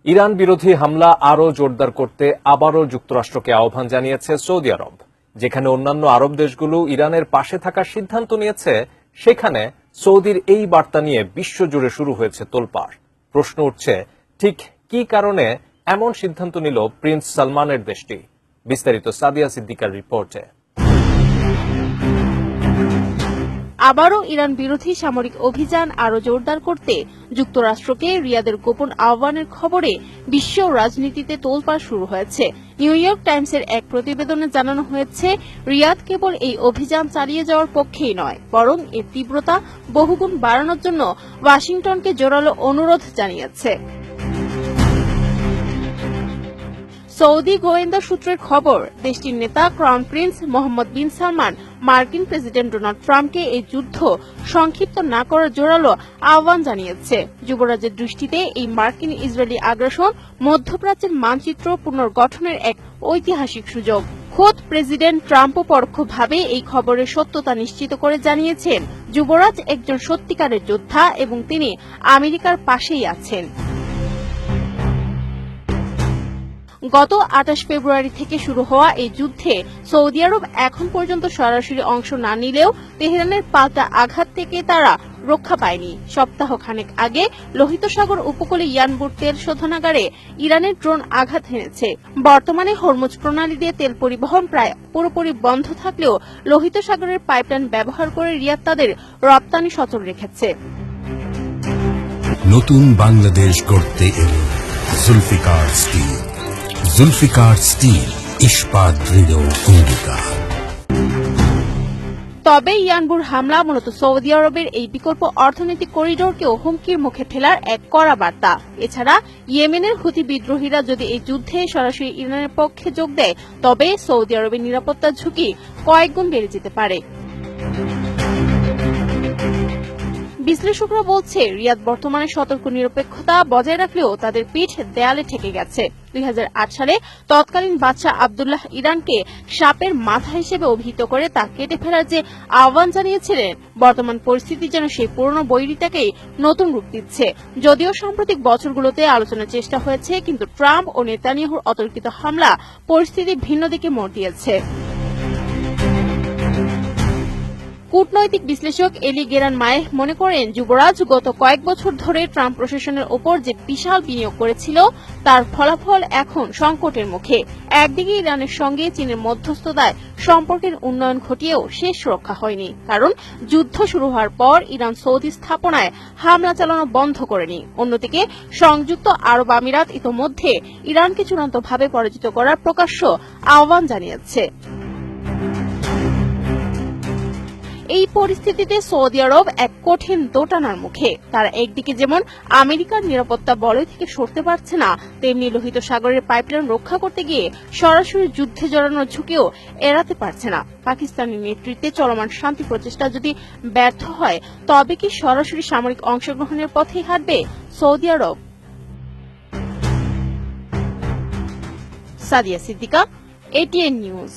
Iran বিরোধী হামলা আরও জোরদার করতে আবারও যুক্তরাষ্ট্রকে আহ্বান জানিয়েছে সৌদি আরব। যেখানে অন্যান্য আরব দেশগুলো ইরানের পাশে থাকার সিদ্ধান্ত নিয়েছে, সেখানে সৌদির এই বার্তা নিয়ে বিশ্বজুড়ে শুরু হয়েছে তোলপাড়। প্রশ্ন উঠছে, ঠিক কি কারণে এমন সিদ্ধান্ত নিল প্রিন্স সালমানের দেশটি? বিস্তারিত সাদিয়া সিদ্দিকার রিপোর্টে। আবারও ইরান বিরোধী সামরিক অভিযান আরও জোরদার করতে যুক্তরাষ্ট্রকে রিয়াদের গোপন আহ্বানের খবরে বিশ্ব রাজনীতিতে তোলপাড় শুরু হয়েছে। নিউ ইয়র্ক টাইমসের এক প্রতিবেদনে জানানো হয়েছে, রিয়াদ কেবল এই অভিযান চালিয়ে যাওয়ার পক্ষেই নয়, বরং এর তীব্রতা বহুগুণ বাড়ানোর জন্য ওয়াশিংটনকে জোরালো অনুরোধ জানিয়েছে। সৌদি গোয়েন্দা সূত্রের খবর, দেশটির নেতা ক্রাউন প্রিন্স মোহাম্মদ বিন সালমান মার্কিন প্রেসিডেন্ট ডোনাল্ড ট্রাম্পকে এই যুদ্ধ সংক্ষিপ্ত না করার জোরালো আহ্বান জানিয়েছে। যুবরাজের দৃষ্টিতে এই মার্কিন ইসরায়েলি আগ্রাসন মধ্যপ্রাচ্যের মানচিত্র পুনর্গঠনের এক ঐতিহাসিক সুযোগ। খোদ প্রেসিডেন্ট ট্রাম্পও পরোক্ষভাবে এই খবরের সত্যতা নিশ্চিত করে জানিয়েছেন, যুবরাজ একজন সত্যিকারের যোদ্ধা এবং তিনি আমেরিকার পাশেই আছেন। গত ২৮ ফেব্রুয়ারি থেকে শুরু হওয়া এই যুদ্ধে সৌদি আরব এখন পর্যন্ত সরাসরি অংশ না নিলেও তেহরানের পাল্টা আঘাত থেকে তারা রক্ষা পায়নি। সপ্তাহখানেক আগে লোহিত সাগর উপকূলে ইয়ানবুর তেল শোধনাগারে ইরানের ড্রোন আঘাত হেনেছে। বর্তমানে হরমুজ প্রণালী দিয়ে তেল পরিবহন প্রায় পুরোপুরি বন্ধ থাকলেও লোহিত সাগরের পাইপলাইন ব্যবহার করে রিয়াদ তাদের রপ্তানি সচল রেখেছে। নতুন বাংলাদেশ গড়তে এল জুলফিকার স্টিল। জুলফিকার স্টিল, ইস্পাত দৃঢ় অঙ্গীকার। তবে ইয়ানবুর হামলা মূলত সৌদি আরবের এই বিকল্প অর্থনৈতিক করিডোরকেও হুমকির মুখে ফেলার এক কড়া বার্তা। এছাড়া ইয়েমেনের হুথি বিদ্রোহীরা যদি এই যুদ্ধে সরাসরি ইরানের পক্ষে যোগ দেয়, তবে সৌদি আরবের নিরাপত্তার ঝুঁকি কয়েকগুণ বেড়ে যেতে পারে। বিশ্লেষকরা বলছে, রিয়াদ বর্তমানে সতর্ক নিরপেক্ষতা বজায় রাখলেও তাদের পিঠ দেয়ালে ঠেকে গেছে। ২০০৮ সালে তৎকালীন বাদশাহ আবদুল্লাহ ইরানকে সাপের মাথা হিসেবে অভিহিত করে তা কেটে ফেলার যে আহ্বান জানিয়েছিলেন, বর্তমান পরিস্থিতি যেন সেই পুরনো বৈরিতাকেই নতুন রূপ দিচ্ছে। যদিও সাম্প্রতিক বছরগুলোতে আলোচনার চেষ্টা হয়েছে, কিন্তু ট্রাম্প ও নেতানিয়াহুর অতর্কিত হামলা পরিস্থিতি ভিন্ন দিকে মোড় দিয়েছে। কূটনৈতিক বিশ্লেষক এলি গেরান মায়েহ মনে করেন, যুবরাজ গত কয়েক বছর ধরে ট্রাম্প প্রশাসনের ওপর যে বিশাল বিনিয়োগ করেছিল, তার ফলাফল এখন সংকটের মুখে। একদিকে ইরানের সঙ্গে চীনের মধ্যস্থতায় সম্পর্কের উন্নয়ন ঘটিয়েও শেষ রক্ষা হয়নি, কারণ যুদ্ধ শুরু হওয়ার পর ইরান সৌদি স্থাপনায় হামলা চালানো বন্ধ করেনি। অন্যদিকে সংযুক্ত আরব আমিরাত ইতোমধ্যে ইরানকে চূড়ান্তভাবে পরাজিত করার প্রকাশ্য আহ্বান জানিয়েছে। এই পরিস্থিতিতে সৌদি আরব এক কঠিন দোটানার মুখে। তারা একদিকে যেমন আমেরিকার নিরাপত্তা বলয় থেকে সরতে পারছে না, তেমনি লোহিত সাগরের পাইপলাইন রক্ষা করতে গিয়ে সরাসরি যুদ্ধে জড়ানোর ঝুঁকিও এড়াতে পারছে না। পাকিস্তানের নেতৃত্বে চলমান শান্তি প্রচেষ্টা যদি ব্যর্থ হয়, তবে কি সরাসরি সামরিক অংশগ্রহণের পথেই হাঁটবে Saudi Arab? Sadia Siddika, ATN news.